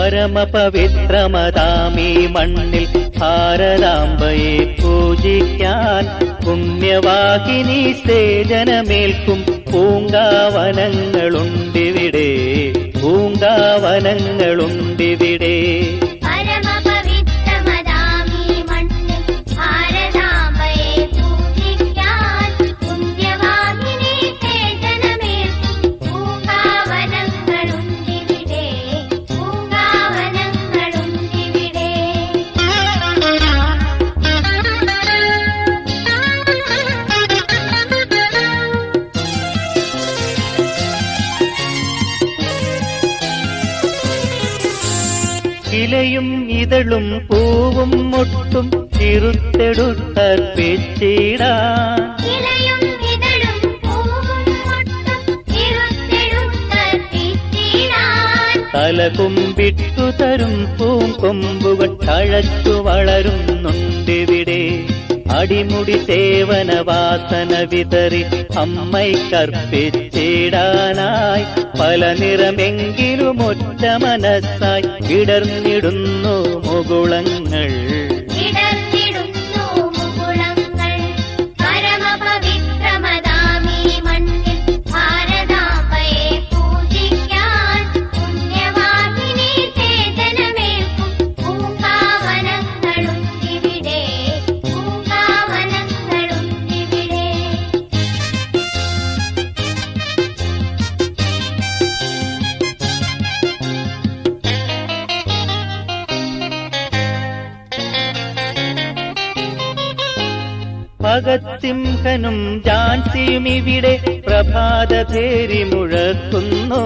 പരമപവിത്രമതാമീ മണ്ണിൽ ഭാരതാംബയെ പൂജിക്കാൻ പുണ്യവാഹിനി സേജനമേൽക്കും പൂങ്കാവനങ്ങളുണ്ടിവിടെ, പൂങ്കാവനങ്ങളുണ്ടിവിടെ. ഇലയും ഇതളും പൂവും മുട്ടും ചിറുത്തെടുത്തർപ്പിച്ചിടാൻ, തലകുമ്പിട്ടു തരും പൂങ്കൊമ്പുകൾ തഴച്ചു വളരുന്നുണ്ടിവിടെ. അടിമുടി സേവനവാസന വിതറി അമ്മയ്ക്കർപ്പിച്ചിടാനായി പല നിറമെങ്കിലും ഒറ്റ മനസ്സായി വിടർന്നിടുന്നു മുകുളങ്ങൾ. ഭഗത് സിംഹനും ഝാൻസിയും ഇവിടെ പ്രഭാതഭേരി മുഴക്കുന്നു.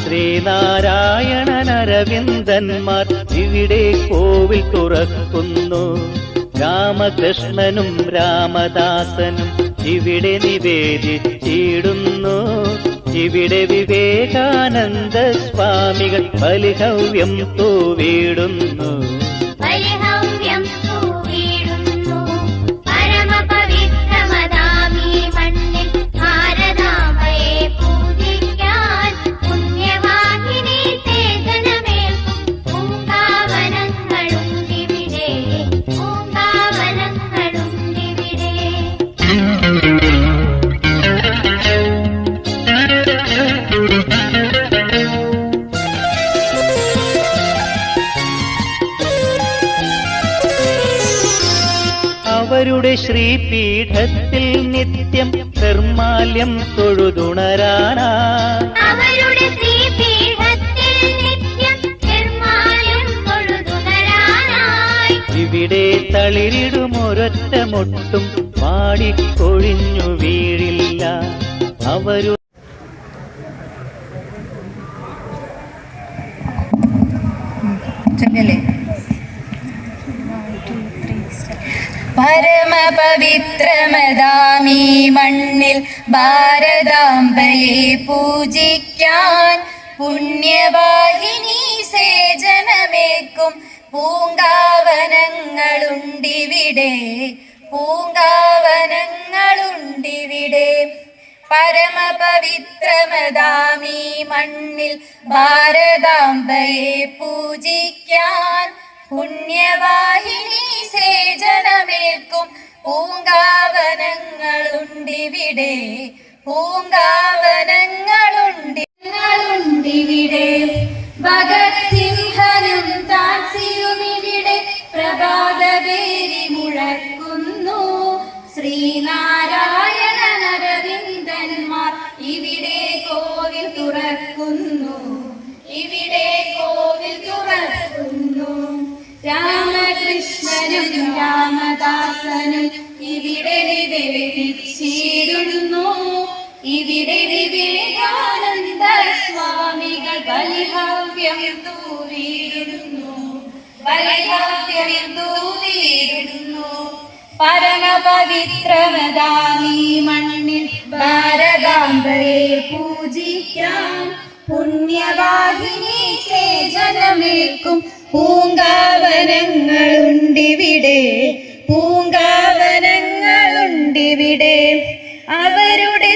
ശ്രീനാരായണൻ അരവിന്ദന്മാർ ഇവിടെ കോവിൽ തുറക്കുന്നു. രാമകൃഷ്ണനും രാമദാസനും ഇവിടെ നിവേദിച്ചിടുന്നു. ഇവിടെ വിവേകാനന്ദ സ്വാമികൾ ബലിഹവ്യം തൂവിടുന്നു. അവരുടെ ശ്രീപീഠത്തിൽ നിത്യം നിർമാല്യം തൊഴുതുണരാനായി, ഇവിടെ തളിരിടുമൊരൊറ്റ മൊട്ടും പാടിക്കൊഴിഞ്ഞു വീഴില്ല. അവരു പരമപവിത്രമതാമീ മണ്ണിൽ ഭാരതാംബയെ പൂജിക്കാൻ പുണ്യവാഹിനി സേജനമേക്കും പൂങ്കാവനങ്ങളുണ്ടിവിടെ, പൂങ്കാവനങ്ങളുണ്ടിവിടെ. പരമപവിത്രമതാമീ മണ്ണിൽ ഭാരതാംബയെ പൂജിക്കാൻ പുണ്യവാഹിനി സേജനമേൽക്കും പൂങ്കാവനങ്ങളുണ്ടിവിടെ, പൂങ്കാവനങ്ങളുണ്ടിവിടെ. ഭഗത് സിംഹനും ഝാൻസിയുമിവിടെ പ്രഭാതഭേരി മുഴക്കുന്നു. ശ്രീനാരായണൻ അരവിന്ദന്മാർ ഇവിടെ കോവിൽ തുറക്കുന്നു, ഇവിടെ കോവിൽ തുറക്കുന്നു. രാമകൃഷ്ണനും രാമദാസനും ഇവിടെ നിവേദിച്ചിടുന്നു. ഇവിടെ വിവേകാനന്ദ സ്വാമികൾ ബലിഹവ്യം തൂവിടുന്നു, ബലിഹവ്യം തൂവിടുന്നു. പരമപവിത്രമതാമീ മണ്ണിൽ ഭാരതാംബയെ പൂജിക്കാൻ പുണ്യവാഹിനി സേജനമേൽക്കും പൂങ്കാവനങ്ങളുണ്ടിവിടെ, പൂങ്കാവനങ്ങളുണ്ടിവിടെ. അവരുടെ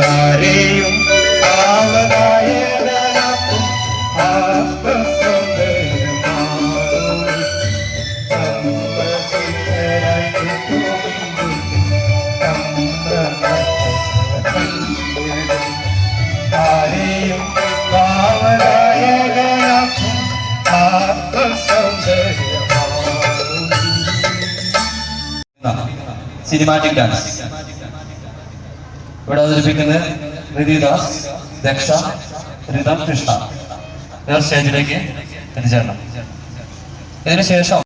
ആരെയും ആവനായകനാക്കും ആത്മസൗന്ദര്യമാകും ആരെയും ഭാവനായകനാക്കും ആത്മസൗന്ദര്യമാകും. സിനിമാറ്റിക് ഡാൻസ് ഇവിടെ അവതരിപ്പിക്കുന്നത് റിതിദാസ്, ദക്ഷ, റിതം, കൃഷ്ണ ഇവർ സ്റ്റേജിലേക്ക് എത്തിച്ചേരണം. ഇതിനുശേഷം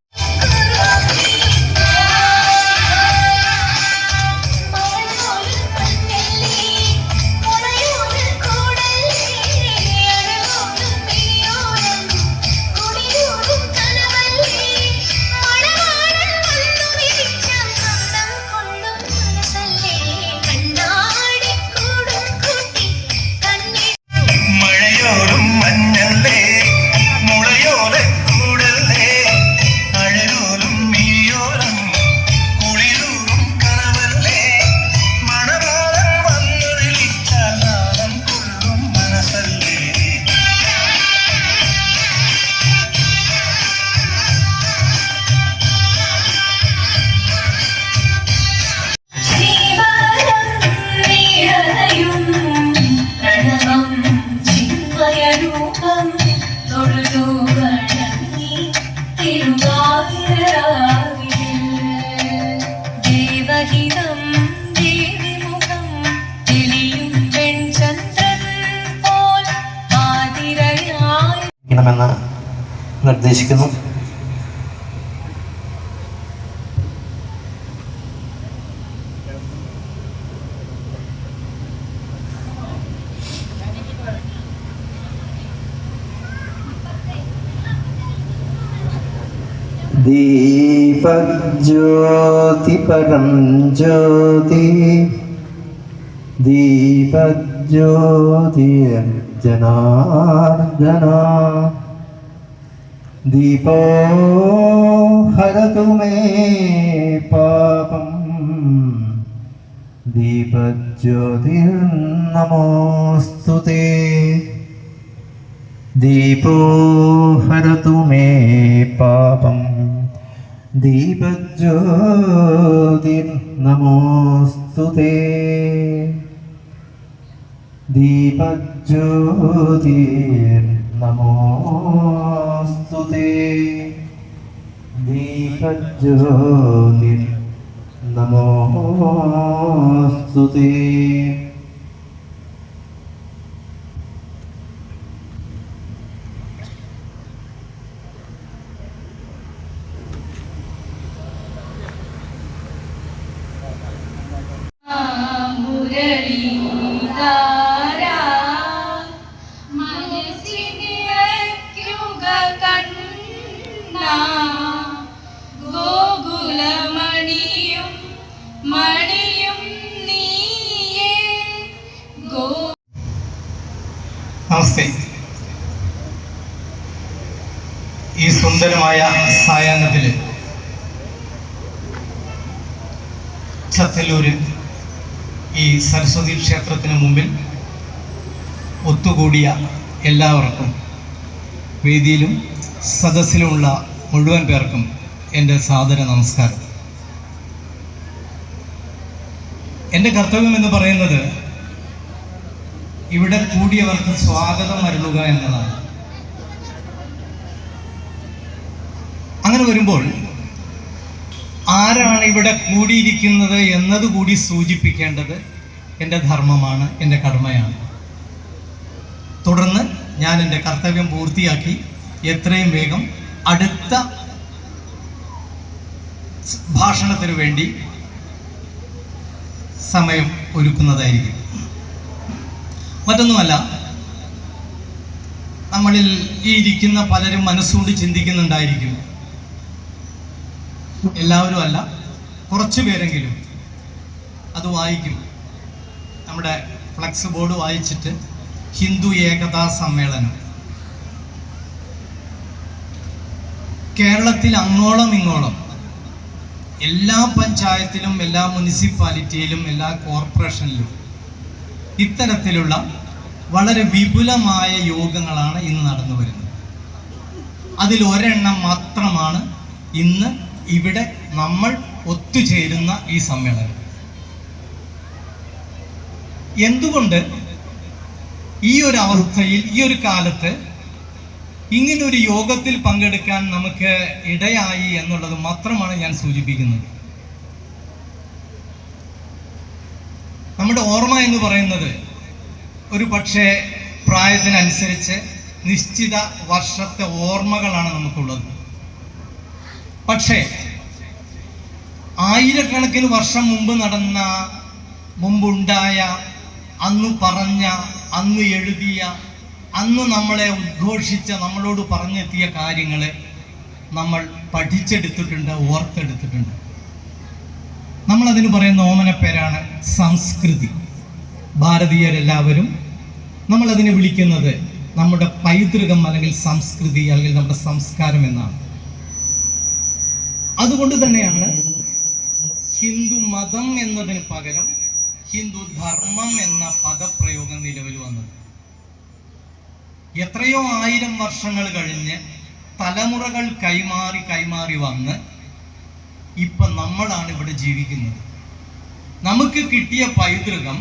ണമെന്ന് നിർദ്ദേശിക്കുന്നു. ദീപജ്യോതി പരം ജ്യോതി ദീപജ്യോതി ജനാർദ്ദന ദീപോ ഹരതു മേ പാപം ദീപജ്യോതിർനമോസ്തുതേ ദീപോ ഹരതു മേ പാപം ദീപജ്യോതിർനമോസ്തുതേ ദീപജ്യോതിർനമോസ്തുതേ ദീപജ്യോതിർനമോസ്തുതേ. മുരളീധാരാ മനസ്സിനിറയ്ക്കുക കണ്ണാ ഗോകുലമണിയും മണിയും നീയേ ഗോ. നമസ്തേ. ഈ സുന്ദരമായ സായാഹ്നത്തിൽ ചത്തല്ലൂര് ഈ സരസ്വതി ക്ഷേത്രത്തിന് മുമ്പിൽ ഒത്തുകൂടിയ എല്ലാവർക്കും, വേദിയിലും സദസ്സിലുമുള്ള മുഴുവൻ പേർക്കും എൻ്റെ സാദര നമസ്കാരം. എൻ്റെ കർത്തവ്യം എന്ന് പറയുന്നത് ഇവിടെ കൂടിയവർക്ക് സ്വാഗതം അരുളുക എന്നതാണ്. അങ്ങനെ വരുമ്പോൾ ആരാണ് ഇവിടെ കൂടിയിരിക്കുന്നത് എന്നതുകൂടി സൂചിപ്പിക്കേണ്ടത് എൻ്റെ ധർമ്മമാണ്, എൻ്റെ കടമയാണ്. തുടർന്ന് ഞാൻ എൻ്റെ കർത്തവ്യം പൂർത്തിയാക്കി എത്രയും വേഗം അടുത്ത ഭാഷണത്തിന് വേണ്ടി സമയം ഒരുക്കുന്നതായിരിക്കും. മറ്റൊന്നുമല്ല, നമ്മളിൽ ഈ ഇരിക്കുന്ന പലരും മനസ്സുകൊണ്ട് ചിന്തിക്കുന്നുണ്ടായിരിക്കും, എല്ലാവരും അല്ല, കുറച്ചു പേരെങ്കിലും അത് വായിക്കും. നമ്മുടെ ഫ്ലക്സ് ബോർഡ് വായിച്ചിട്ട് ഹിന്ദു ഏകതാ സമ്മേളനം കേരളത്തിൽ അങ്ങോളം ഇങ്ങോളം എല്ലാ പഞ്ചായത്തിലും എല്ലാ മുനിസിപ്പാലിറ്റിയിലും എല്ലാ കോർപ്പറേഷനിലും ഇത്തരത്തിലുള്ള വളരെ വിപുലമായ യോഗങ്ങളാണ് ഇന്ന് നടന്നു വരുന്നത്. അതിൽ ഒരെണ്ണം മാത്രമാണ് ഇന്ന് ഇവിടെ നമ്മൾ ഒത്തുചേരുന്ന ഈ സമ്മേളനം. എന്തുകൊണ്ട് ഈ ഒരു അവസ്ഥയിൽ ഈ ഒരു കാലത്ത് ഇങ്ങനൊരു യോഗത്തിൽ പങ്കെടുക്കാൻ നമുക്ക് ഇടയായി എന്നുള്ളത് മാത്രമാണ് ഞാൻ സൂചിപ്പിക്കുന്നത്. നമ്മുടെ ഓർമ്മ എന്ന് പറയുന്നത് ഒരു പക്ഷേ പ്രായത്തിനനുസരിച്ച് നിശ്ചിത വർഷത്തെ ഓർമ്മകളാണ് നമുക്കുള്ളത്. പക്ഷേ ആയിരക്കണക്കിന് വർഷം മുമ്പുണ്ടായ അന്ന് പറഞ്ഞ, അന്ന് എഴുതിയ, അന്ന് നമ്മളെ ഉദ്ഘോഷിച്ച, നമ്മളോട് പറഞ്ഞെത്തിയ കാര്യങ്ങളെ നമ്മൾ പഠിച്ചെടുത്തിട്ടുണ്ട്, ഓർത്തെടുത്തിട്ടുണ്ട്. നമ്മളതിന് പറയുന്ന ഓമനപ്പേരാണ് സംസ്കൃതി. ഭാരതീയരെല്ലാവരും നമ്മളതിനെ വിളിക്കുന്നത് നമ്മുടെ പൈതൃകം അല്ലെങ്കിൽ സംസ്കൃതി അല്ലെങ്കിൽ നമ്മുടെ സംസ്കാരം എന്നാണ്. അതുകൊണ്ട് തന്നെയാണ് ഹിന്ദു മതം എന്നതിന് പകരം ഹിന്ദു ധർമ്മം എന്ന പദപ്രയോഗം നിലവിൽ വന്നത്. എത്രയോ ആയിരം വർഷങ്ങൾ കഴിഞ്ഞ് തലമുറകൾ കൈമാറി വന്ന് ഇപ്പൊ നമ്മളാണ് ഇവിടെ ജീവിക്കുന്നത്. നമുക്ക് കിട്ടിയ പൈതൃകം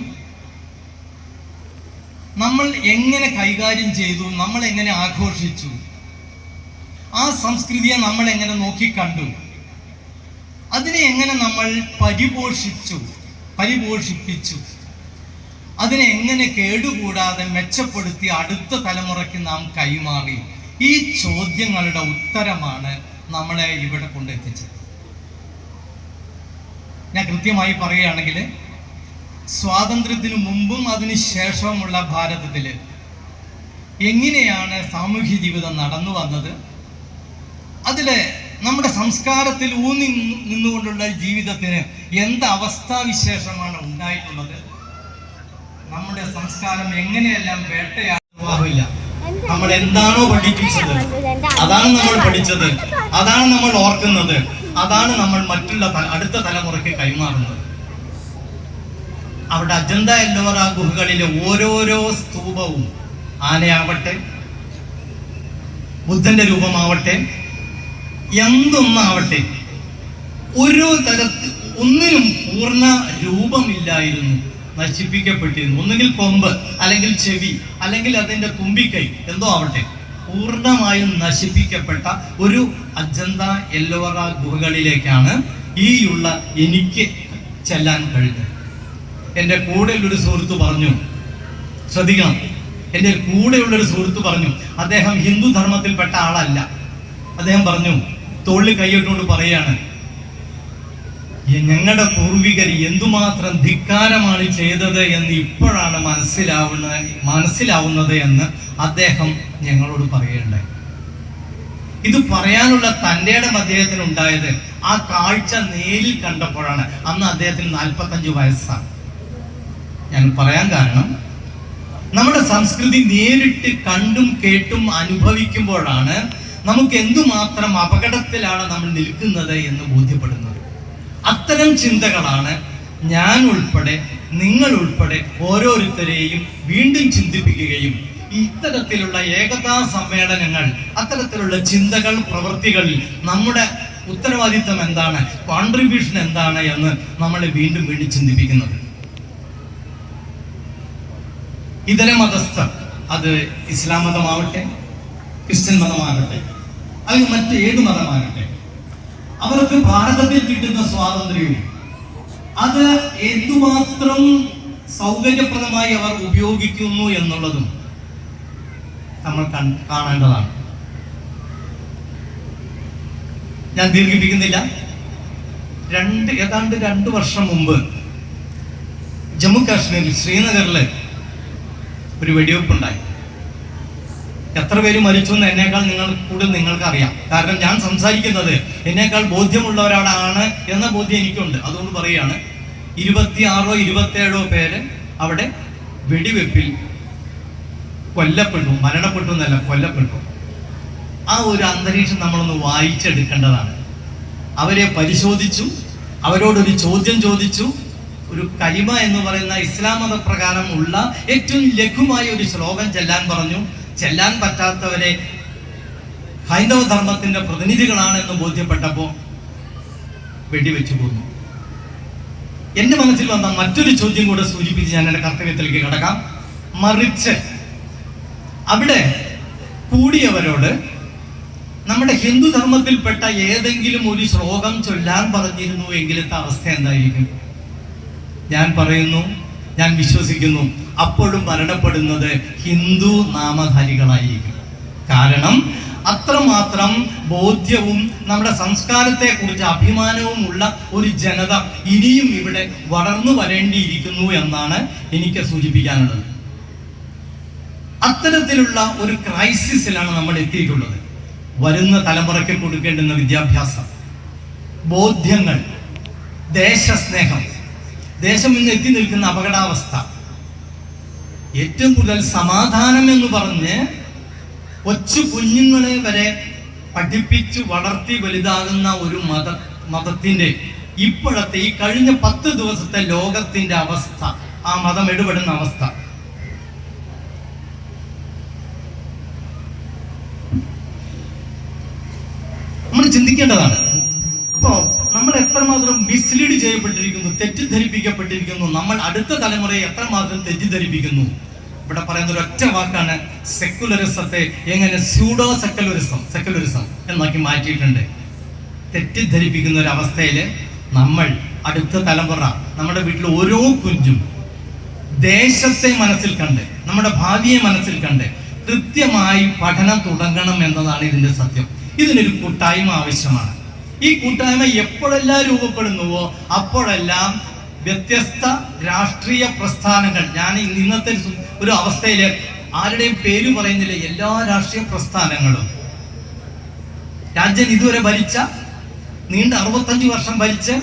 നമ്മൾ എങ്ങനെ കൈകാര്യം ചെയ്തു, നമ്മൾ എങ്ങനെ ആഘോഷിച്ചു, ആ സംസ്കൃതിയെ നമ്മൾ എങ്ങനെ നോക്കിക്കണ്ടു, അതിനെ എങ്ങനെ നമ്മൾ പരിപോഷിപ്പിച്ചു, അതിനെ എങ്ങനെ കേടുകൂടാതെ മെച്ചപ്പെടുത്തി അടുത്ത തലമുറയ്ക്ക് നാം കൈമാറി, ഈ ചോദ്യങ്ങളുടെ ഉത്തരമാണ് നമ്മളെ ഇവിടെ കൊണ്ടെത്തിച്ചത്. ഞാൻ കൃത്യമായി പറയുകയാണെങ്കിൽ സ്വാതന്ത്ര്യത്തിന് മുമ്പും അതിന് ശേഷവുമുള്ള ഭാരതത്തിൽ എങ്ങനെയാണ് സാമൂഹ്യ ജീവിതം നടന്നു വന്നത്, അതില് നമ്മുടെ സംസ്കാരത്തിൽ ഊന്നി നിന്നുകൊണ്ടുള്ള ജീവിതത്തിന് എന്ത് അവസ്ഥാവിശേഷമാണ് ഉണ്ടായിട്ടുള്ളത്, നമ്മുടെ സംസ്കാരം എങ്ങനെയെല്ലാം വേട്ടയാടില്ല, നമ്മൾ എന്താണോ പഠിപ്പിച്ചത് അതാണ് നമ്മൾ പഠിച്ചത്, അതാണ് നമ്മൾ ഓർക്കുന്നത്, അതാണ് നമ്മൾ മറ്റുള്ള അടുത്ത തലമുറയ്ക്ക് കൈമാറുന്നത്. അവിടെ അജന്ത എല്ലോറ ഗുഹകളിലെ ഓരോരോ സ്തൂപവും ആനയാവട്ടെ, ബുദ്ധന്റെ രൂപമാവട്ടെ, എന്തൊന്നാവട്ടെ, ഒരു തരത്തിൽ ഒന്നിനും പൂർണ്ണ രൂപമില്ലായിരുന്നു, നശിപ്പിക്കപ്പെട്ടിരുന്നു. ഒന്നുകിൽ കൊമ്പ്, അല്ലെങ്കിൽ ചെവി, അല്ലെങ്കിൽ അതിന്റെ തുമ്പിക്കൈ, എന്തോ ആവട്ടെ, പൂർണ്ണമായും നശിപ്പിക്കപ്പെട്ട ഒരു അജന്ത എല്ലോറ ഗുഹകളിലേക്കാണ് എനിക്ക് ചെല്ലാൻ കഴിഞ്ഞത്. എൻ്റെ കൂടെയുള്ളൊരു സുഹൃത്ത് പറഞ്ഞു, ശ്രദ്ധിക്കണം, എൻ്റെ കൂടെയുള്ളൊരു സുഹൃത്ത് പറഞ്ഞു, അദ്ദേഹം ഹിന്ദു ധർമ്മത്തിൽപ്പെട്ട ആളല്ല. അദ്ദേഹം പറഞ്ഞു, തോളിൽ കൈയിട്ടുകൊണ്ട് പറയാണ്, ഞങ്ങളുടെ പൂർവികർ എന്തുമാത്രം ധിക്കാരമാണ് ചെയ്തത് എന്ന് ഇപ്പോഴാണ് മനസ്സിലാവുന്നത് എന്ന് അദ്ദേഹം ഞങ്ങളോട് പറയുകയുണ്ടായി. ഇത് പറയാനുള്ള തൻ്റെ ഇടം അദ്ദേഹത്തിന് ഉണ്ടായത് ആ കാഴ്ച നേരിൽ കണ്ടപ്പോഴാണ്. അന്ന് അദ്ദേഹത്തിന് 45 വയസ്സാണ്. ഞാൻ പറയാൻ കാരണം, നമ്മുടെ സംസ്കൃതി നേരിട്ട് കണ്ടും കേട്ടും അനുഭവിക്കുമ്പോഴാണ് നമുക്ക് എന്തുമാത്രം അപകടത്തിലാണ് നമ്മൾ നിൽക്കുന്നത് എന്ന് ബോധ്യപ്പെടുന്നത്. അത്തരം ചിന്തകളാണ് ഞാൻ ഉൾപ്പെടെ, നിങ്ങൾ ഉൾപ്പെടെ ഓരോരുത്തരെയും വീണ്ടും ചിന്തിപ്പിക്കുകയും ഇത്തരത്തിലുള്ള ഏകതാ സമ്മേളനങ്ങൾ, അത്തരത്തിലുള്ള ചിന്തകൾ, പ്രവൃത്തികളിൽ നമ്മുടെ ഉത്തരവാദിത്തം എന്താണ്, കോൺട്രിബ്യൂഷൻ എന്താണ് എന്ന് നമ്മളെ വീണ്ടും വീണ്ടും ചിന്തിപ്പിക്കുന്നത്. ഇതര മതസ്ഥർ, അത് ഇസ്ലാം മതമാവട്ടെ, ക്രിസ്ത്യൻ മതമാകട്ടെ, അല്ലെങ്കിൽ മറ്റ് ഏത് മതമാകട്ടെ, അവർക്ക് ഭാരതത്തിൽ കിട്ടുന്ന സ്വാതന്ത്ര്യവും അത് എന്തുമാത്രം സൗകര്യപ്രദമായി അവർ ഉപയോഗിക്കുന്നു എന്നുള്ളതും നമ്മൾ കാണേണ്ടതാണ്. ഞാൻ ദീർഘിപ്പിക്കുന്നില്ല. ഏതാണ്ട് 2 വർഷം മുമ്പ് ജമ്മു കാശ്മീരിൽ ശ്രീനഗറിൽ ഒരു വെടിവെപ്പുണ്ടായി. എത്ര പേര് മരിച്ചു എന്ന് എന്നേക്കാൾ നിങ്ങൾക്ക് അറിയാം. കാരണം ഞാൻ സംസാരിക്കുന്നത് എന്നേക്കാൾ ബോധ്യമുള്ള ഒരാളാണ് എന്ന ബോധ്യം എനിക്കുണ്ട്. അതുകൊണ്ട് പറയുകയാണ്, 26 or 27 പേര് അവിടെ വെടിവെപ്പിൽ മരണപ്പെട്ടു എന്നല്ല, കൊല്ലപ്പെട്ടു. ആ ഒരു അന്തരീക്ഷം നമ്മളൊന്ന് വായിച്ചെടുക്കേണ്ടതാണ്. അവരെ പരിശോധിച്ചു, അവരോടൊരു ചോദ്യം ചോദിച്ചു. ഒരു കലിമ എന്ന് പറയുന്ന ഇസ്ലാം മതപ്രകാരം ഉള്ള ഏറ്റവും ലഘുമായ ഒരു ശ്ലോകം ചെല്ലാൻ പറഞ്ഞു. ചെല്ലാൻ പറ്റാത്തവരെ ഹൈന്ദവ ധർമ്മത്തിന്റെ പ്രതിനിധികളാണെന്ന് ബോധ്യപ്പെട്ടപ്പോൾ വെടിവെച്ചു പോന്നു. എൻ്റെ മനസ്സിൽ വന്ന മറ്റൊരു ചോദ്യം കൂടെ സൂചിപ്പിച്ച് ഞാൻ എൻ്റെ കർത്തവ്യത്തിലേക്ക് കടക്കാം. മറിച്ച് അവിടെ കൂടിയവരോട് നമ്മുടെ ഹിന്ദു ധർമ്മത്തിൽപ്പെട്ട ഏതെങ്കിലും ഒരു ശ്ലോകം ചൊല്ലാൻ പറഞ്ഞിരുന്നു എങ്കിലത്തെ അവസ്ഥ എന്തായിരിക്കും? ഞാൻ പറയുന്നു, ഞാൻ വിശ്വസിക്കുന്നു, അപ്പോഴും മരണപ്പെടുന്നത് ഹിന്ദു നാമധാരികളായിരിക്കും. കാരണം അത്രമാത്രം ബോധ്യവും നമ്മുടെ സംസ്കാരത്തെ കുറിച്ച് അഭിമാനവും ഉള്ള ഒരു ജനത ഇനിയും ഇവിടെ വളർന്നു വരേണ്ടിയിരിക്കുന്നു എന്നാണ് എനിക്ക് സൂചിപ്പിക്കാനുള്ളത്. അത്തരത്തിലുള്ള ഒരു ക്രൈസിസിലാണ് നമ്മൾ എത്തിയിട്ടുള്ളത്. വരുന്ന തലമുറയ്ക്ക് കൊടുക്കേണ്ടുന്ന വിദ്യാഭ്യാസം, ബോധ്യങ്ങൾ, ദേശസ്നേഹം, ദേശം ഇന്ന് എത്തി നിൽക്കുന്ന അപകടാവസ്ഥ, ഏറ്റവും കൂടുതൽ സമാധാനം എന്ന് പറഞ്ഞ് കൊച്ചു കുഞ്ഞുങ്ങളെ വരെ പഠിപ്പിച്ചു വളർത്തി വലുതാകുന്ന ഒരു മതത്തിന്റെ ഇപ്പോഴത്തെ ഈ കഴിഞ്ഞ 10 ദിവസത്തെ ലോകത്തിന്റെ അവസ്ഥ, ആ മതം ഇടപെടുന്ന അവസ്ഥ, നമ്മൾ ചിന്തിക്കേണ്ടതാണ്. അപ്പോ നമ്മൾ എത്രമാത്രം മിസ്ലീഡ് ചെയ്യപ്പെട്ടിരിക്കുന്നു, തെറ്റിദ്ധരിപ്പിക്കപ്പെട്ടിരിക്കുന്നു, നമ്മൾ അടുത്ത തലമുറയെ എത്രമാത്രം തെറ്റിദ്ധരിപ്പിക്കുന്നു. ഇവിടെ പറയുന്ന ഒരു ഒറ്റ വാക്കാണ് സെക്കുലറിസത്തെ എങ്ങനെ സ്യൂഡോ സെക്കുലറിസം എന്നാക്കി മാറ്റിയിട്ടുണ്ട്. തെറ്റിദ്ധരിപ്പിക്കുന്ന ഒരു അവസ്ഥയിൽ നമ്മൾ അടുത്ത തലമുറ, നമ്മുടെ വീട്ടിൽ ഓരോ കുഞ്ഞും ദേശത്തെ മനസ്സിൽ കണ്ട്, നമ്മുടെ ഭാവിയെ മനസ്സിൽ കണ്ട് കൃത്യമായി പഠനം തുടങ്ങണം എന്നതാണ് ഇതിന്റെ സത്യം. ഇതിനൊരു കൂട്ടായ്മ ആവശ്യമാണ്. ഈ കൂട്ടായ്മ എപ്പോഴെല്ലാം രൂപപ്പെടുന്നുവോ അപ്പോഴെല്ലാം വ്യത്യസ്ത രാഷ്ട്രീയ പ്രസ്ഥാനങ്ങൾ, ഞാൻ ഇന്നത്തെ ഒരു അവസ്ഥയിൽ ആരുടെയും പേര് പറയുന്നില്ല, എല്ലാ രാഷ്ട്രീയ പ്രസ്ഥാനങ്ങളും രാജ്യം ഇതുവരെ ഭരിച്ച, നീണ്ട 65 വർഷം ഭരിച്ച്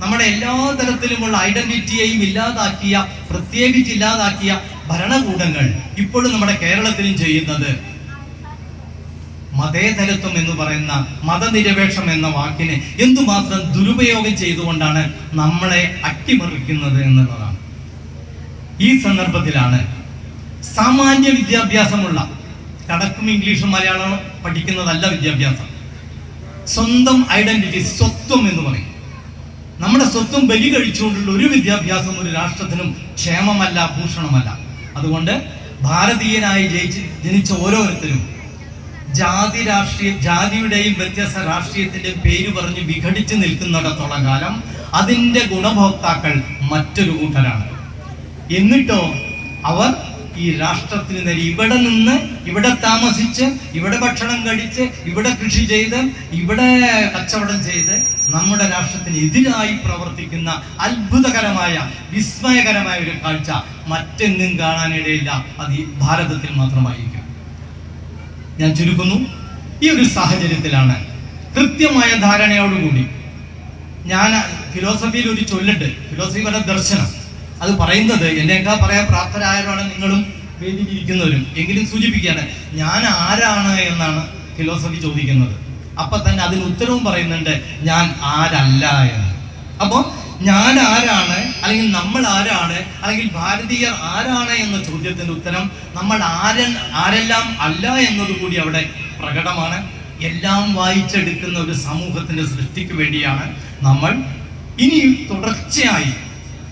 നമ്മുടെ എല്ലാ തരത്തിലുമുള്ള ഐഡന്റിറ്റിയെയും ഇല്ലാതാക്കിയ, പ്രത്യേകിച്ച് ഇല്ലാതാക്കിയ ഭരണകൂടങ്ങൾ ഇപ്പോഴും നമ്മുടെ കേരളത്തിലും ചെയ്യുന്നത് മതേതരത്വം എന്ന് പറയുന്ന, മതനിരപേക്ഷം എന്ന വാക്കിനെ എന്തുമാത്രം ദുരുപയോഗം ചെയ്തുകൊണ്ടാണ് നമ്മളെ അട്ടിമറിക്കുന്നത് എന്നുള്ളതാണ്. ഈ സന്ദർഭത്തിലാണ് സാമാന്യ വിദ്യാഭ്യാസമുള്ള, കണക്കും ഇംഗ്ലീഷും മലയാളം പഠിക്കുന്നതല്ല വിദ്യാഭ്യാസം, സ്വന്തം ഐഡന്റിറ്റി, സ്വത്വം എന്ന് പറയും. നമ്മുടെ സ്വത്വം ബലി കഴിച്ചുകൊണ്ടുള്ള ഒരു വിദ്യാഭ്യാസം ഒരു രാഷ്ട്രത്തിനും ക്ഷേമമല്ല, ഭൂഷണമല്ല. അതുകൊണ്ട് ഭാരതീയനായി ജനിച്ച ഓരോരുത്തരും ജാതിയുടെയും വ്യത്യസ്ത രാഷ്ട്രീയത്തിന്റെ പേര് പറഞ്ഞ് വിഘടിച്ച് നിൽക്കുന്നിടത്തോളം കാലം അതിന്റെ ഗുണഭോക്താക്കൾ മറ്റൊരു കൂട്ടരാണ്. എന്നിട്ടോ അവർ ഈ രാഷ്ട്രത്തിന് നേരെ ഇവിടെ നിന്ന്, ഇവിടെ താമസിച്ച്, ഇവിടെ ഭക്ഷണം കഴിച്ച്, ഇവിടെ കൃഷി ചെയ്ത്, ഇവിടെ കച്ചവടം ചെയ്ത് നമ്മുടെ രാഷ്ട്രത്തിന് എതിരായി പ്രവർത്തിക്കുന്ന അത്ഭുതകരമായ, വിസ്മയകരമായ ഒരു കാഴ്ച മറ്റെങ്ങും കാണാനിടയില്ല. അത് ഈ ഭാരതത്തിൽ മാത്രമായിരിക്കും. ഞാൻ ചുരുക്കുന്നു, ഈ ഒരു സാഹചര്യത്തിലാണ് കൃത്യമായ ധാരണയോടുകൂടി ഞാൻ ഫിലോസഫിയിൽ ഒരു ചൊല്ലുണ്ട്, ഫിലോസഫിയുടെ ദർശനം. അത് പറയുന്നത്, എന്നേക്കാൾ പറയാൻ പ്രാപ്തരായവരാണ് നിങ്ങളും വേദിയിരിക്കുന്നവരും, എങ്കിലും സൂചിപ്പിക്കുകയാണ്, ഞാൻ ആരാണ് എന്നാണ് ഫിലോസഫി ചോദിക്കുന്നത്. അപ്പൊ തന്നെ അതിന് ഉത്തരവും പറയുന്നുണ്ട്, ഞാൻ ആരല്ല എന്ന്. അപ്പോൾ ഞാൻ ആരാണ്, അല്ലെങ്കിൽ നമ്മൾ ആരാണ്, അല്ലെങ്കിൽ ഭാരതീയർ ആരാണ് എന്ന ചോദ്യത്തിന്റെ ഉത്തരം നമ്മൾ ആരെല്ലാം അല്ല എന്നതുകൂടി അവിടെ പ്രകടമാണ്. എല്ലാം വായിച്ചെടുക്കുന്ന ഒരു സമൂഹത്തിന്റെ സൃഷ്ടിക്ക് വേണ്ടിയാണ് നമ്മൾ ഇനി തുടർച്ചയായി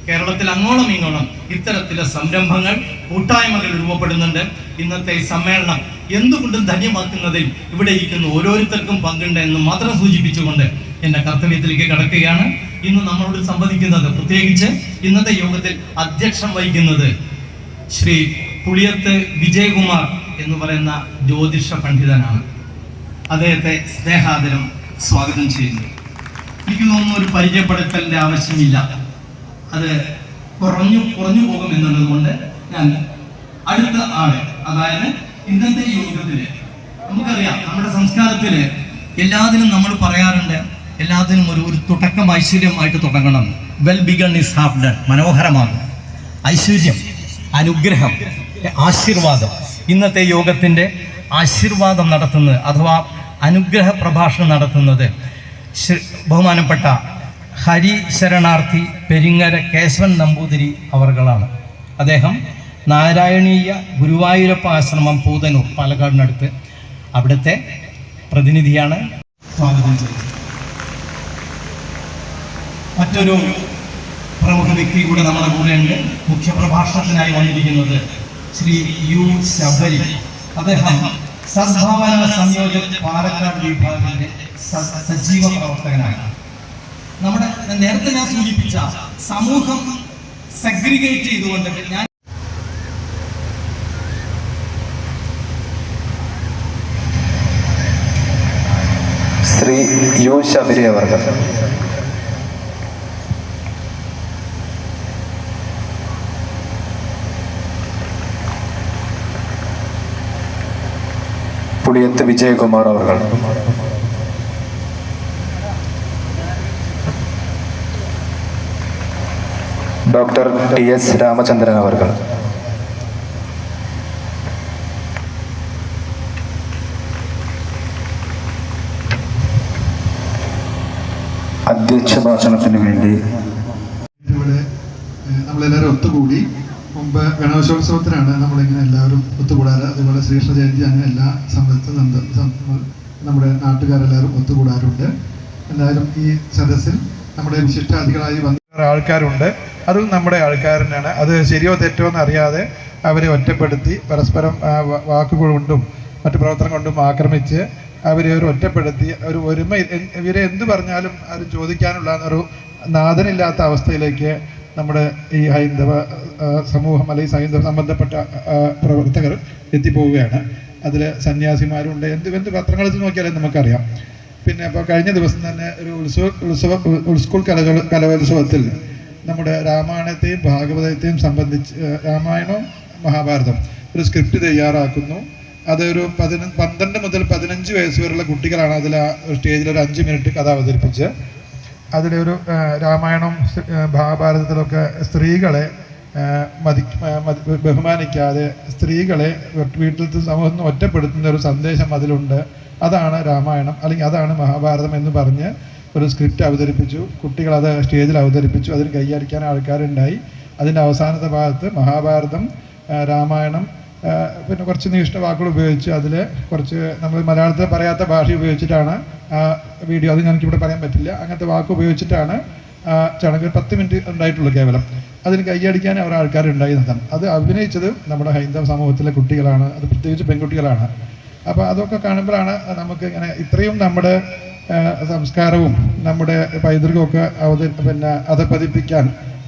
കേരളത്തിൽ അങ്ങോളം ഇങ്ങോളം ഇത്തരത്തിലെ സംരംഭങ്ങൾ, കൂട്ടായ്മകൾ രൂപപ്പെടുന്നുണ്ട്. ഇന്നത്തെ ഈ സമ്മേളനം എന്തുകൊണ്ടും ധന്യമാക്കുന്നതിൽ ഇവിടെ ഇരിക്കുന്ന ഓരോരുത്തർക്കും പങ്കുണ്ട് എന്ന് മാത്രം സൂചിപ്പിച്ചുകൊണ്ട് എൻ്റെ കർത്തവ്യത്തിലേക്ക് കടക്കുകയാണ്. ഇന്ന് നമ്മളോട് സംവദിക്കുന്നത്, പ്രത്യേകിച്ച് ഇന്നത്തെ യോഗത്തിൽ അധ്യക്ഷം വഹിക്കുന്നത് ശ്രീ പുളിയത്ത് വിജയകുമാർ എന്ന് പറയുന്ന ജ്യോതിഷ പണ്ഡിതനാണ്. അദ്ദേഹത്തെ സ്നേഹാദരം സ്വാഗതം ചെയ്യുന്നു. എനിക്ക് തോന്നുന്നു ഒരു പരിചയപ്പെടുത്തലിൻ്റെ ആവശ്യമില്ല, അത് കുറഞ്ഞു പോകുമെന്നുള്ളത് കൊണ്ട് ഞാൻ അടുത്ത ആള്, അതായത് ഇന്നത്തെ യോഗത്തില് നമുക്കറിയാം, നമ്മുടെ സംസ്കാരത്തില് എല്ലാത്തിനും നമ്മൾ പറയാറുണ്ട്, എല്ലാത്തിനും ഒരു തുടക്കം ഐശ്വര്യമായിട്ട് തുടങ്ങണം. Well begun is half done. മനോഹരമാണ്. ഐശ്വര്യം, അനുഗ്രഹം, ആശീർവാദം. ഇന്നത്തെ യോഗത്തിൻ്റെ ആശീർവാദം നടത്തുന്നത്, അഥവാ അനുഗ്രഹ പ്രഭാഷണം നടത്തുന്നത് ബഹുമാനപ്പെട്ട ഹരി ശരണാർത്ഥി പെരിങ്ങര കേശവൻ നമ്പൂതിരി അവർകളാണ്. അദ്ദേഹം നാരായണീയ ഗുരുവായൂരപ്പ ആശ്രമം പൂതനൂർ പാലക്കാടിനടുത്ത് അവിടുത്തെ പ്രതിനിധിയാണ്. സ്വാഗതം ചെയ്തു. മറ്റൊരു പ്രമുഖ വ്യക്തി കൂടെ നമ്മുടെ കൂടെയുണ്ട്. മുഖ്യപ്രഭാഷണത്തിനായി വന്നിരിക്കുന്നത് ശ്രീ യു ശബരി. അദ്ദേഹം സദ്ഭാവന സംയോജക പാലക്കാട് വിഭാഗത്തിന്റെ സജീവ പ്രവർത്തകനാണ്. നമ്മുടെ നേരത്തെ ഞാൻ സൂചിപ്പിച്ച സമൂഹം സെഗ്രിഗേറ്റ് ചെയ്തുകൊണ്ട് ഞാൻ ശ്രീ യു ശബരി അവർ പുളിയത്ത് വിജയകുമാർ അവർ ഡോക്ടർ ടി എസ് രാമചന്ദ്രൻ അവർ അധ്യക്ഷ ഭാഷണത്തിന് വേണ്ടി ഇവിടെ നമ്മളെല്ലാവരും ഒത്തുകൂടി. മുമ്പ് ഗണേശോത്സവത്തിനാണ് നമ്മളിങ്ങനെ എല്ലാവരും ഒത്തുകൂടാറ്. അതുപോലെ ശ്രീകൃഷ്ണ ജയന്തി അങ്ങനെ എല്ലാ സമയത്തും നമ്മുടെ നാട്ടുകാരെല്ലാവരും ഒത്തുകൂടാറുണ്ട്. എന്തായാലും ഈ സദസ്സിൽ നമ്മുടെ വിശിഷ്ടാതിഥികളായി വന്ന ആൾക്കാരുണ്ട്. അതും നമ്മുടെ ആൾക്കാർ തന്നെയാണ്. അത് ശരിയോ തെറ്റോ എന്നറിയാതെ അവരെ ഒറ്റപ്പെടുത്തി പരസ്പരം വാക്കുകൾ കൊണ്ടും മറ്റു പ്രവർത്തനം കൊണ്ടും ആക്രമിച്ച് അവരെ ഒരു ഒറ്റപ്പെടുത്തി ഒരു ഒരുമ ഇവരെ എന്ത് പറഞ്ഞാലും അത് ചോദിക്കാനുള്ള ഒരു നാഥനില്ലാത്ത അവസ്ഥയിലേക്ക് നമ്മുടെ ഈ ഹൈന്ദവ സമൂഹം അല്ലെങ്കിൽ ഹൈന്ദവ സംബന്ധപ്പെട്ട പ്രവർത്തകർ എത്തിപ്പോവുകയാണ്. അതിൽ സന്യാസിമാരുണ്ട്. എന്ത് പത്രങ്ങളിൽ നോക്കിയാലും നമുക്കറിയാം. പിന്നെ ഇപ്പോൾ കഴിഞ്ഞ ദിവസം തന്നെ ഒരു സ്കൂൾ കലോത്സവത്തിൽ നമ്മുടെ രാമായണത്തെയും ഭാഗവതത്തെയും സംബന്ധിച്ച് രാമായണവും മഹാഭാരതം ഒരു സ്ക്രിപ്റ്റ് തയ്യാറാക്കുന്നു. അതൊരു 12 മുതൽ 15 വയസ്സ് വരെയുള്ള കുട്ടികളാണ് അതിൽ സ്റ്റേജിൽ ഒരു 5 മിനിറ്റ് കഥ അവതരിപ്പിച്ച് അതിലൊരു രാമായണം മഹാഭാരതത്തിലൊക്കെ സ്ത്രീകളെ ബഹുമാനിക്കാതെ സ്ത്രീകളെ വീട്ടിലത്തെ സമൂഹത്തിൽ ഒറ്റപ്പെടുത്തുന്ന ഒരു സന്ദേശം അതിലുണ്ട്. അതാണ് രാമായണം അല്ലെങ്കിൽ അതാണ് മഹാഭാരതം എന്ന് പറഞ്ഞ് ഒരു സ്ക്രിപ്റ്റ് അവതരിപ്പിച്ചു. കുട്ടികളത് സ്റ്റേജിൽ അവതരിപ്പിച്ചു. അതിന് കൈയടിക്കാൻ ആൾക്കാരുണ്ടായി. അതിൻ്റെ അവസാനത്തെ ഭാഗത്ത് മഹാഭാരതം രാമായണം പിന്നെ കുറച്ച് നീഷ്ട വാക്കുകൾ ഉപയോഗിച്ച് അതിൽ കുറച്ച് നമ്മൾ മലയാളത്തിൽ പറയാത്ത ഭാഷ ഉപയോഗിച്ചിട്ടാണ് ആ വീഡിയോ, അത് എനിക്കിവിടെ പറയാൻ പറ്റില്ല, അങ്ങനത്തെ വാക്ക് ഉപയോഗിച്ചിട്ടാണ് ചടങ്ങ് 10 മിനിറ്റ് ഉണ്ടായിട്ടുള്ളൂ കേവലം. അതിന് കൈയടിക്കാൻ അവർ ആൾക്കാരുണ്ടായി എന്നതാണ്. അത് അഭിനയിച്ചത് നമ്മുടെ ഹൈന്ദവ സമൂഹത്തിലെ കുട്ടികളാണ്. അത് പ്രത്യേകിച്ച് പെൺകുട്ടികളാണ്. അപ്പോൾ അതൊക്കെ കാണുമ്പോഴാണ് നമുക്ക് ഇങ്ങനെ ഇത്രയും നമ്മുടെ സംസ്കാരവും നമ്മുടെ പൈതൃകമൊക്കെ അധപ്പതിപ്പിക്കാൻ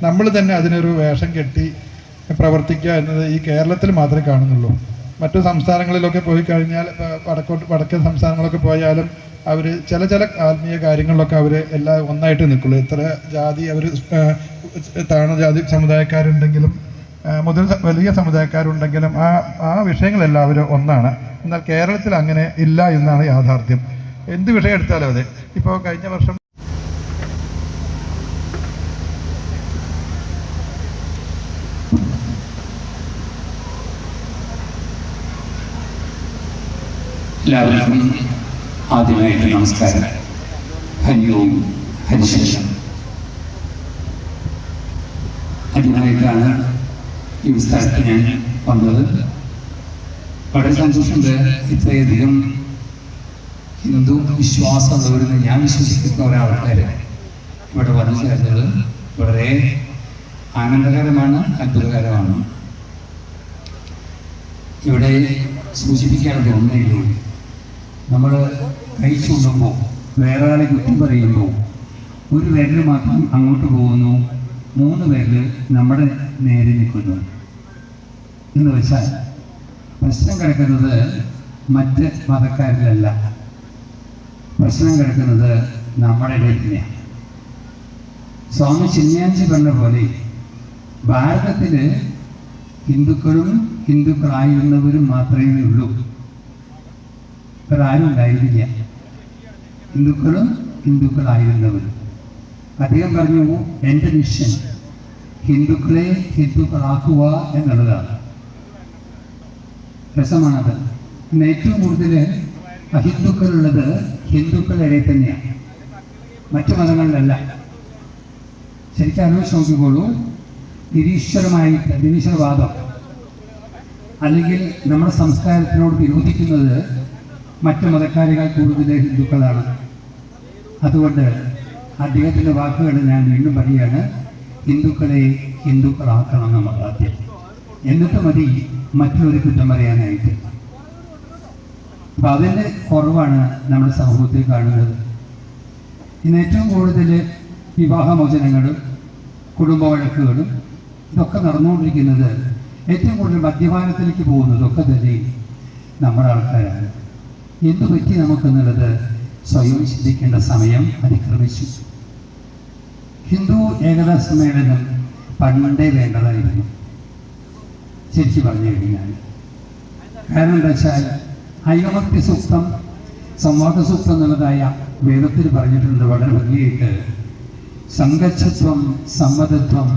നമ്മൾ തന്നെ അതിനൊരു വേഷം കെട്ടി പ്രവർത്തിക്കുക എന്നത് ഈ കേരളത്തിൽ മാത്രമേ കാണുന്നുള്ളൂ. മറ്റു സംസ്ഥാനങ്ങളിലൊക്കെ പോയി കഴിഞ്ഞാൽ വടക്കൻ സംസ്ഥാനങ്ങളൊക്കെ പോയാലും അവർ ചില ആത്മീയ കാര്യങ്ങളിലൊക്കെ അവർ എല്ലാം ഒന്നായിട്ട് നിൽക്കുള്ളൂ. എത്ര ജാതി അവർ താഴ്ന്ന ജാതി സമുദായക്കാരുണ്ടെങ്കിലും വലിയ സമുദായക്കാരുണ്ടെങ്കിലും ആ വിഷയങ്ങളെല്ലാം അവർ ഒന്നാണ്. എന്നാൽ കേരളത്തിൽ അങ്ങനെ ഇല്ല എന്നാണ് യാഥാർത്ഥ്യം. എന്ത് വിഷയം എടുത്താലും അതെ. ഇപ്പോൾ കഴിഞ്ഞ വർഷം എല്ലാവർക്കും ആദ്യമായിട്ട് നമസ്കാരം. ഹരിയോം ഹരിശേഷം. ആദ്യമായിട്ടാണ് ഈ സ്ഥലത്ത് ഞാൻ വന്നത്. വളരെ സന്തോഷമുണ്ട്. ഇത്രയധികം ഹിന്ദു വിശ്വാസമുള്ളവരെന്ന് ഞാൻ വിശ്വസിക്കുന്ന ഒരാൾക്കാർ ഇവിടെ വന്നു ചേർന്നത് വളരെ ആനന്ദകരമാണ്, അത്ഭുതകരമാണ്. ഇവിടെ സൂചിപ്പിക്കാനുള്ള ഒന്നേയുള്ളൂ. നമ്മൾ കൈ ചൂണ്ടുമ്പോൾ വേറെ ആളെ കുറ്റം പറയുമ്പോൾ ഒരു വിരൽ മാത്രം അങ്ങോട്ട് പോകുന്നു, 3 വിരൽ നമ്മുടെ നേരെ നിൽക്കുന്നു എന്ന് വെച്ചാൽ പ്രശ്നം കിടക്കുന്നത് മറ്റ് മതക്കാരിലല്ല, പ്രശ്നം കിടക്കുന്നത് നമ്മുടെ ഇടയിൽ തന്നെയാണ്. സ്വാമി ചിന്യാഞ്ചി പറഞ്ഞ പോലെ ഭാരതത്തിൽ ഹിന്ദുക്കളായിരുന്നവരും മാത്രമേ ഉള്ളൂ, വേറാരും ഉണ്ടായിരുന്നില്ല. ഹിന്ദുക്കളായിരുന്നവരും. അദ്ദേഹം പറഞ്ഞു, എൻ്റെ മിഷൻ ഹിന്ദുക്കളെ ഹിന്ദുക്കളാക്കുക എന്നുള്ളതാണ്. രസമാണത്. ഇന്ന് ഏറ്റവും കൂടുതൽ അഹിന്ദുക്കളുള്ളത് ഹിന്ദുക്കളുടെ തന്നെയാണ്. മറ്റു മതങ്ങളിലല്ല. ശരിക്കും ആലോചിച്ച് നോക്കിക്കോളൂ, നിരീശ്വരവാദം അല്ലെങ്കിൽ നമ്മുടെ സംസ്കാരത്തിനോട് വിരോധിക്കുന്നത് മറ്റു മതക്കാരെക്കാൾ കൂടുതൽ ഹിന്ദുക്കളാണ്. അതുകൊണ്ട് അദ്ദേഹത്തിൻ്റെ വാക്കുകൾ ഞാൻ വീണ്ടും പറയുകയാണ്, ഹിന്ദുക്കളെ ഹിന്ദുക്കളാക്കണം നമ്മൾ ആദ്യം, എന്നിട്ട് മതി മറ്റുള്ളവരെ കുറ്റം പറയാനായിട്ട്. അപ്പം അതിൻ്റെ കുറവാണ് നമ്മുടെ സമൂഹത്തിൽ കാണുന്നത്. ഇന്ന് ഏറ്റവും കൂടുതൽ വിവാഹമോചനങ്ങളും കുടുംബ വഴക്കുകളും ഇതൊക്കെ നടന്നുകൊണ്ടിരിക്കുന്നത്, ഏറ്റവും കൂടുതൽ മദ്യപാനത്തിലേക്ക് പോകുന്നതൊക്കെ തന്നെ നമ്മുടെ ആൾക്കാരാണ്. എന്തു പറ്റി നമുക്കെന്നുള്ളത് സ്വയം ചിന്തിക്കേണ്ട സമയം അതിക്രമിച്ചു. ഹിന്ദു ഏകതാ സമ്മേളനം പണ്ടേ വേണ്ടതായിരുന്നു ശരിക്കും പറഞ്ഞു കഴിഞ്ഞാൽ. കാരണം എന്താ വെച്ചാൽ ഐകമത്യ സൂക്തം, സംവാദ സൂക്തം എന്നുള്ളതായ വേദത്തിൽ പറഞ്ഞിട്ടുണ്ട് വളരെ ഭംഗിയായിട്ട്. സംഗച്ഛത്വം സമ്മതത്വം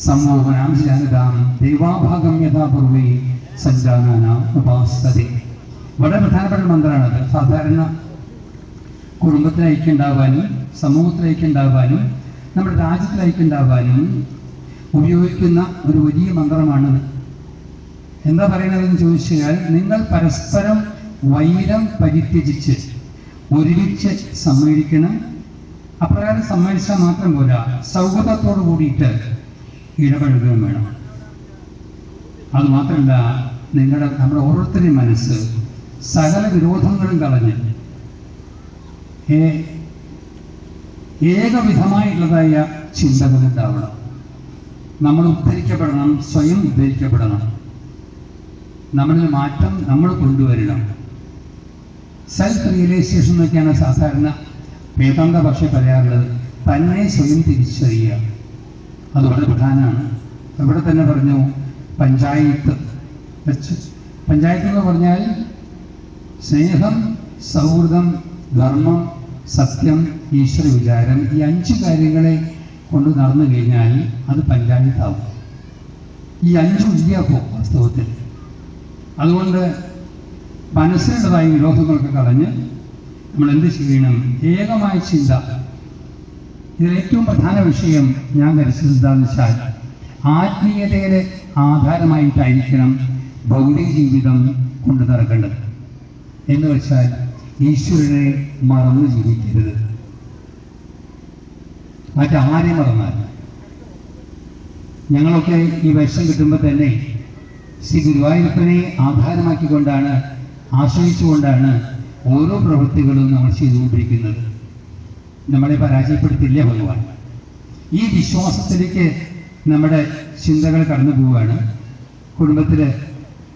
സംമോഹനാം ജാനതാം ദൈവാഭാഗം യഥാപൂർവേ സഞ്ജാനാനാം ഉപാസതേ. വളരെ പ്രധാനപ്പെട്ട മന്ത്രമാണത്. സാധാരണ കുടുംബത്തിൽ ഐക്യമുണ്ടാവാനും സമൂഹത്തിൽ ഐക്യമുണ്ടാവാനും നമ്മുടെ രാജ്യത്തിൽ ഐക്യമുണ്ടാവാനും ഉപയോഗിക്കുന്ന ഒരു വലിയ മന്ത്രമാണിത്. എന്താ പറയണതെന്ന് ചോദിച്ചു കഴിഞ്ഞാൽ, നിങ്ങൾ പരസ്പരം വൈരം പരിത്യജിച്ച് ഒരുമിച്ച് സമ്മേളിക്കണം. അപ്രകാരം സമ്മേളിച്ചാൽ മാത്രം പോരാ, സൗഹൃദത്തോടു കൂടിയിട്ട് ഇടപഴകുകയും വേണം. അതുമാത്രമല്ല, നമ്മുടെ ഓരോരുത്തരുടെയും മനസ്സ് സകല വിരോധങ്ങളും കളഞ്ഞ് ഏകവിധമായിട്ടുള്ളതായ ചിന്തകളുണ്ടാവണം. നമ്മൾ ഉദ്ധരിക്കപ്പെടണം, സ്വയം ഉദ്ധരിക്കപ്പെടണം. നമ്മളിൽ മാറ്റം നമ്മൾ കൊണ്ടുവരണം. സെൽഫ് റിയലൈസേഷൻ എന്നൊക്കെയാണ് സാധാരണ വേദാന്ത ഭാഷ പറയാറുള്ളത്. തന്നെ സ്വയം തിരിച്ചറിയുക, അത് വളരെ പ്രധാനമാണ്. ഇവിടെ തന്നെ പറഞ്ഞു പഞ്ചായത്ത് എന്ന് പറഞ്ഞാൽ സ്നേഹം, സൗഹൃദം, ധർമ്മം, സത്യം, ഈശ്വര വിചാരം, ഈ 5 കാര്യങ്ങളെ കൊണ്ട് നടന്നു കഴിഞ്ഞാൽ അത് പഞ്ചായത്താവും. ഈ 5 ഇല്ല അപ്പോൾ വാസ്തവത്തിൽ. അതുകൊണ്ട് മനസ്സിലുള്ളതായ വിരോധങ്ങളൊക്കെ കളഞ്ഞ് നമ്മൾ എന്ത് ചെയ്യണം? ഏകമായ ചിന്ത. ഇതിലേറ്റവും പ്രധാന വിഷയം ഞാൻ ധരിച്ചത് എന്താണെന്ന് വെച്ചാൽ, ആത്മീയതയുടെ ആധാരമായിട്ടായിരിക്കണം ഭൗതിക ജീവിതം കൊണ്ടു നടക്കേണ്ടത്. എന്ന് വെച്ചാൽ ഈശ്വരനെ മറന്ന് ജീവിക്കരുത്. മറ്റാരെ മറന്നാൽ, ഞങ്ങളൊക്കെ ഈ വേഷം കിട്ടുമ്പോൾ തന്നെ ശ്രീ ഗുരുവായൂരപ്പനെ ആധാരമാക്കിക്കൊണ്ടാണ്, ആശ്രയിച്ചുകൊണ്ടാണ് ഓരോ പ്രവൃത്തികളും നമ്മൾ ചെയ്തുകൊണ്ടിരിക്കുന്നത്. നമ്മളെ പരാജയപ്പെടുത്തില്ല ഭഗവാൻ. ഈ വിശ്വാസത്തിലേക്ക് നമ്മുടെ ചിന്തകൾ കടന്നു പോവുകയാണ്. കുടുംബത്തിൽ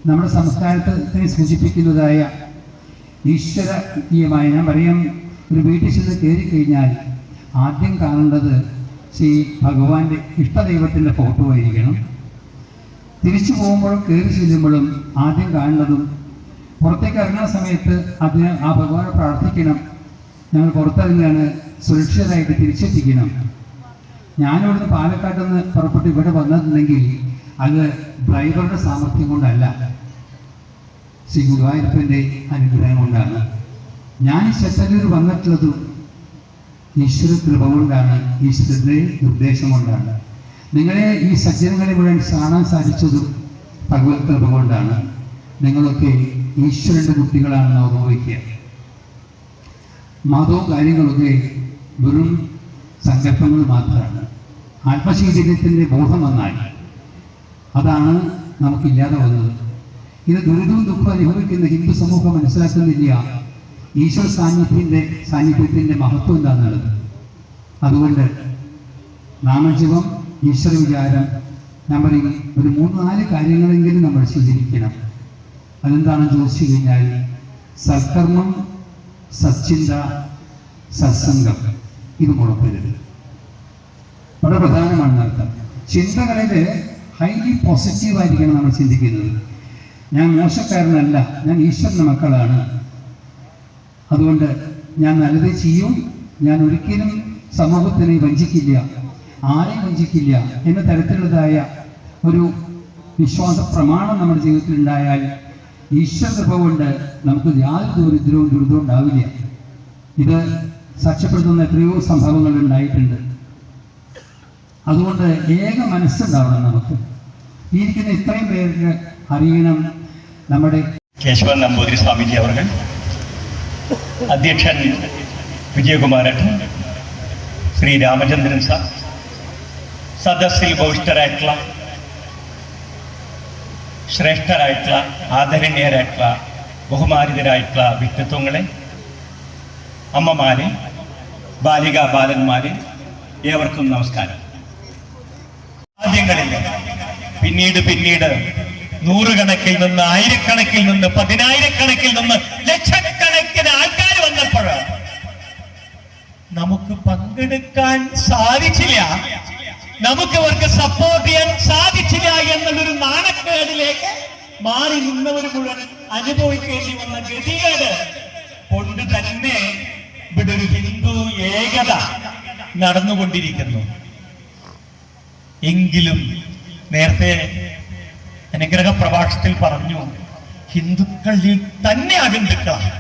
നമ്മുടെ സംസ്കാരത്തെ സൂചിപ്പിക്കുന്നതായ ഈശ്വരീയമായ, ഞാൻ പറയാം, ഒരു വീട്ടിൽ ചെന്ന് കയറി കഴിഞ്ഞാൽ ആദ്യം കാണേണ്ടത് ശ്രീ ഭഗവാന്റെ ഇഷ്ടദൈവത്തിൻ്റെ ഫോട്ടോ ആയിരിക്കണം. തിരിച്ചു പോകുമ്പോഴും കയറി ചെല്ലുമ്പോഴും ആദ്യം കാണുന്നതും, പുറത്തേക്ക് ഇറങ്ങുന്ന സമയത്ത് അതിന് ആ ഭഗവാനെ പ്രാർത്ഥിക്കണം, ഞങ്ങൾ പുറത്തിറങ്ങുകയാണ്, സുരക്ഷിതരായിട്ട് തിരിച്ചെത്തിക്കണം. ഞാനിവിടുന്ന് പാലക്കാട്ടിൽ നിന്ന് പുറപ്പെട്ട് ഇവിടെ വന്നിട്ടുണ്ടെങ്കിൽ അത് ഡ്രൈവറുടെ സാമർഥ്യം കൊണ്ടല്ല, ശ്രീ ഗുരുവായൂരപ്പൻ്റെ അനുഗ്രഹം കൊണ്ടാണ്. ഞാൻ ചെത്തല്ലൂർ വന്നിട്ടുള്ളതും ഈശ്വര കൃപ കൊണ്ടാണ്, ഈശ്വരൻ്റെ നിർദ്ദേശം കൊണ്ടാണ്. നിങ്ങളെ ഈ സജ്ജനങ്ങളെ മുഴുവൻ കാണാൻ സാധിച്ചതും ഭഗവത് കൃപ കൊണ്ടാണ്. നിങ്ങളൊക്കെ ഈശ്വരൻ്റെ കുട്ടികളാണെന്ന് ഓർമ്മിക്കുക. മതവും കാര്യങ്ങളൊക്കെ വെറും സങ്കല്പങ്ങൾ മാത്രമാണ്. ആത്മചൈതന്യത്തിൻ്റെ ബോധം വന്നാൽ അതാണ് നമുക്കില്ലാതെ വന്നത്. ഇത് ദുരിതവും ദുഃഖവും അനുഭവിക്കുന്ന ഹിന്ദു സമൂഹം മനസ്സിലാക്കുന്നില്ല ഈശ്വര സാന്നിധ്യത്തിൻ്റെ മഹത്വം എന്താണെന്നുള്ളത്. അതുകൊണ്ട് നാമജപം, ഈശ്വര വിചാരം, ഞാൻ പറയും ഒരു 3-4 കാര്യങ്ങളെങ്കിലും നമ്മൾ സ്വീകരിക്കണം. അതെന്താണെന്ന് ചോദിച്ചു കഴിഞ്ഞാൽ, സൽക്കർമ്മം, സച്ചിന്ത, സത്സംഗം, ഇത് മുടക്കരുത്. വളരെ പ്രധാനമാണ് അർത്ഥം. ചിന്തകളിൽ ഹൈലി പോസിറ്റീവായിരിക്കണം നമ്മൾ ചിന്തിക്കുന്നത്. ഞാൻ മോശക്കാരനല്ല, ഞാൻ ഈശ്വരൻ്റെ മക്കളാണ്, അതുകൊണ്ട് ഞാൻ നല്ലത് ചെയ്യും, ഞാൻ ഒരിക്കലും സമൂഹത്തിനെ വഞ്ചിക്കില്ല, ആരെയും വഞ്ചിക്കില്ല എന്ന തരത്തിലുള്ളതായ ഒരു വിശ്വാസ പ്രമാണം നമ്മുടെ ജീവിതത്തിൽ ഉണ്ടായാൽ ഈശ്വര കൃപ കൊണ്ട് നമുക്ക് യാതൊരു ദുരിതവും ഉണ്ടാവില്ല. ഇത് സാക്ഷ്യപ്പെടുത്തുന്ന എത്രയോ സംഭവങ്ങൾ ഉണ്ടായിട്ടുണ്ട്. അതുകൊണ്ട് ഏക മനസ്സുണ്ടാവണം നമുക്ക്. ഇരിക്കുന്ന ഇത്രയും പേർക്ക് അറിയണം. നമ്മുടെ കേശവൻ നമ്പൂതിരി സ്വാമിജി അവർ, അധ്യക്ഷൻ വിജയകുമാരൻ, ശ്രീ രാമചന്ദ്രൻ സാർ, സദസ്സിൽ ഭവിഷ്ഠരായിട്ടുള്ള ശ്രേഷ്ഠരായിട്ടുള്ള ആദരണീയരായിട്ടുള്ള ബഹുമാനിതരായിട്ടുള്ള വ്യക്തിത്വങ്ങളെ, അമ്മമാരെ, ബാലികാ ബാലന്മാരെ, ഏവർക്കും നമസ്കാരം. ആദ്യങ്ങളിൽ പിന്നീട് നൂറുകണക്കിൽ നിന്ന്, ആയിരക്കണക്കിൽ നിന്ന്, പതിനായിരക്കണക്കിൽ നിന്ന് ലക്ഷക്കണക്കിന് ആൾക്കാർ വന്നപ്പോൾ നമുക്ക് പങ്കെടുക്കാൻ സാധിച്ചില്ല, നമുക്ക് അവർക്ക് സപ്പോർട്ട് ചെയ്യാൻ സാധിച്ചില്ല എന്നുള്ളൊരു നാണക്കേടിലേക്ക് മാറി നിന്നവർ മുഴുവൻ അനുഭവിക്കേണ്ടി വന്ന ഗതികേട് കൊണ്ട് തന്നെ ഇവിടെ ഒരു ഹിന്ദു ഏകത നടന്നുകൊണ്ടിരിക്കുന്നു. എങ്കിലും നേരത്തെ അനുഗ്രഹ പ്രഭാഷണത്തിൽ പറഞ്ഞു, ഹിന്ദുക്കളിൽ തന്നെ അകന്തുക്കളാണ്.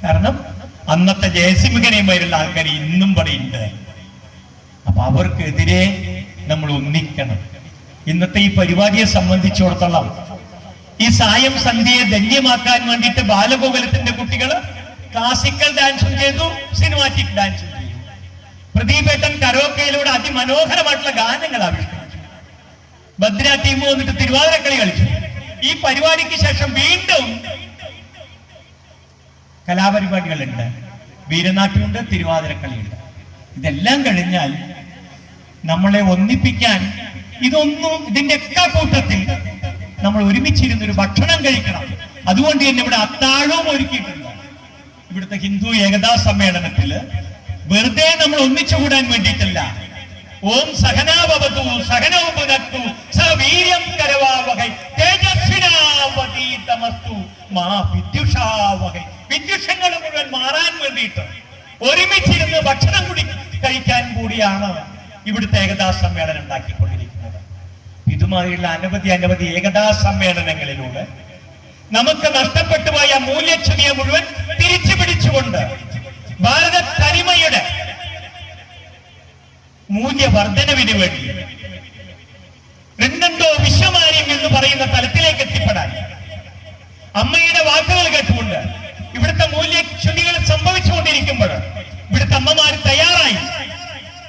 കാരണം അന്നത്തെ ജയസിംഹനെയുമായുള്ള ആൾക്കാർ ഇന്നും പറയുന്നുണ്ട്. അപ്പൊ അവർക്കെതിരെ നമ്മൾ ഒന്നിക്കണം. ഇന്നത്തെ ഈ പരിപാടിയെ സംബന്ധിച്ചിടത്തോളം ഈ സായം സന്ധ്യയെ ധന്യമാക്കാൻ വേണ്ടിയിട്ട് ബാലഗോകുലത്തിന്റെ കുട്ടികൾ ക്ലാസിക്കൽ ഡാൻസും ചെയ്തു, സിനിമാറ്റിക് ഡാൻസും ചെയ്തു. പ്രദീപേട്ടൻ കരോക്കയിലൂടെ അതിമനോഹരമായിട്ടുള്ള ഗാനങ്ങൾ ആവിഷ്കരിച്ചു. ഭദ്ര ടീം വന്നിട്ട് തിരുവാതിരക്കളി കളിച്ചു. ഈ പരിപാടിക്ക് ശേഷം വീണ്ടും കലാപരിപാടികളുണ്ട്, വീരനാട്യമുണ്ട്, തിരുവാതിരക്കളിയുണ്ട്. ഇതെല്ലാം കഴിഞ്ഞാൽ നമ്മളെ ഒന്നിപ്പിക്കാൻ ഇതിന്റെ ഒക്കെ കൂട്ടത്തിൽ നമ്മൾ ഒരുമിച്ചിരുന്നൊരു ഭക്ഷണം കഴിക്കണം. അതുകൊണ്ട് തന്നെ ഇവിടെ അത്താഴവും ഒരുക്കിയിട്ടുണ്ട്. ഇവിടുത്തെ ഹിന്ദു ഏകതാ സമ്മേളനത്തില് വെറുതെ നമ്മൾ ഒന്നിച്ചുകൂടാൻ വേണ്ടിയിട്ടല്ല. ഓം സഹനാവവതു സഹനൗ ഭുനക്തു സഹ വീര്യം കരവാവഹൈ തേജസ്വിനാവതീതമസ്തു മാ വിദ്യുഷാവഹൈ. വിദ്യുഷങ്ങൾ മുഴുവൻ മാറാൻ വേണ്ടിയിട്ട് ഒരുമിച്ചിരുന്ന് ഭക്ഷണം കഴിക്കാൻ കൂടിയാണ് ഇവിടുത്തെ ഏകതാ സമ്മേളനം ഉണ്ടാക്കിക്കൊണ്ടിരിക്കുന്നത്. ഇതുമായുള്ള അനവധി ഏകതാ സമ്മേളനങ്ങളിലൂടെ നമുക്ക് നഷ്ടപ്പെട്ടു പോയ മൂല്യച്യുതിയെ മുഴുവൻ തിരിച്ചു പിടിച്ചുകൊണ്ട് ഭാരത തനിമയുടെ മൂല്യവർദ്ധനവിന് വേണ്ടി രണ്ടോ വിശ്വമാര്യം എന്ന് പറയുന്ന തലത്തിലേക്ക് എത്തിപ്പെടാൻ അമ്മയുടെ വാക്കുകൾ കേട്ടുകൊണ്ട് ഇവിടുത്തെ മൂല്യച്യുതികൾ സംഭവിച്ചുകൊണ്ടിരിക്കുമ്പോൾ ഇവിടുത്തെ അമ്മമാർ തയ്യാറായി,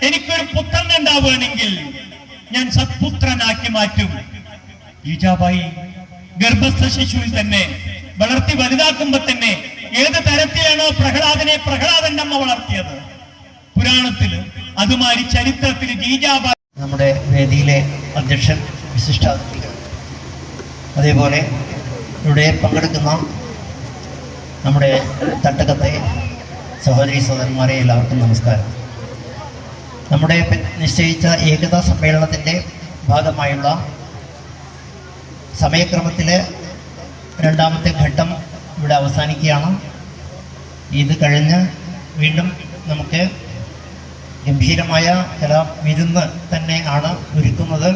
എനിക്കൊരു പുത്രൻ ഉണ്ടാവുകയാണെങ്കിൽ ഞാൻ സത്പുത്രനാക്കി മാറ്റും. ജീജാബായി ഗർഭസ്ഥ ശിശുവിൽ തന്നെ വളർത്തി വലുതാക്കുമ്പോ തന്നെ ഏത് തരത്തിലാണോ പ്രഹ്ലാദന്റെ അമ്മ വളർത്തിയത് പുരാണത്തില്, അതുമാതിരി ചരിത്രത്തിൽ ജീജാബായി. നമ്മുടെ വേദിയിലെ അധ്യക്ഷൻ, വിശിഷ്ടാതിഥികൾ, അതേപോലെ ഇവിടെ പങ്കെടുക്കുന്ന നമ്മുടെ തട്ടകത്തെ സഹോദരി സഹോദരന്മാരെ എല്ലാവർക്കും നമസ്കാരം. നമ്മുടെ നിശ്ചയിച്ച ഏകതാ സമ്മേളനത്തിൻ്റെ ഭാഗമായുള്ള സമയക്രമത്തിലെ രണ്ടാമത്തെ ഘട്ടം ഇവിടെ അവസാനിക്കുകയാണ്. ഇത് കഴിഞ്ഞ് വീണ്ടും നമുക്ക് ഗംഭീരമായ ചില വിരുന്ന് തന്നെ ആണ് ഒരുക്കുന്നത്.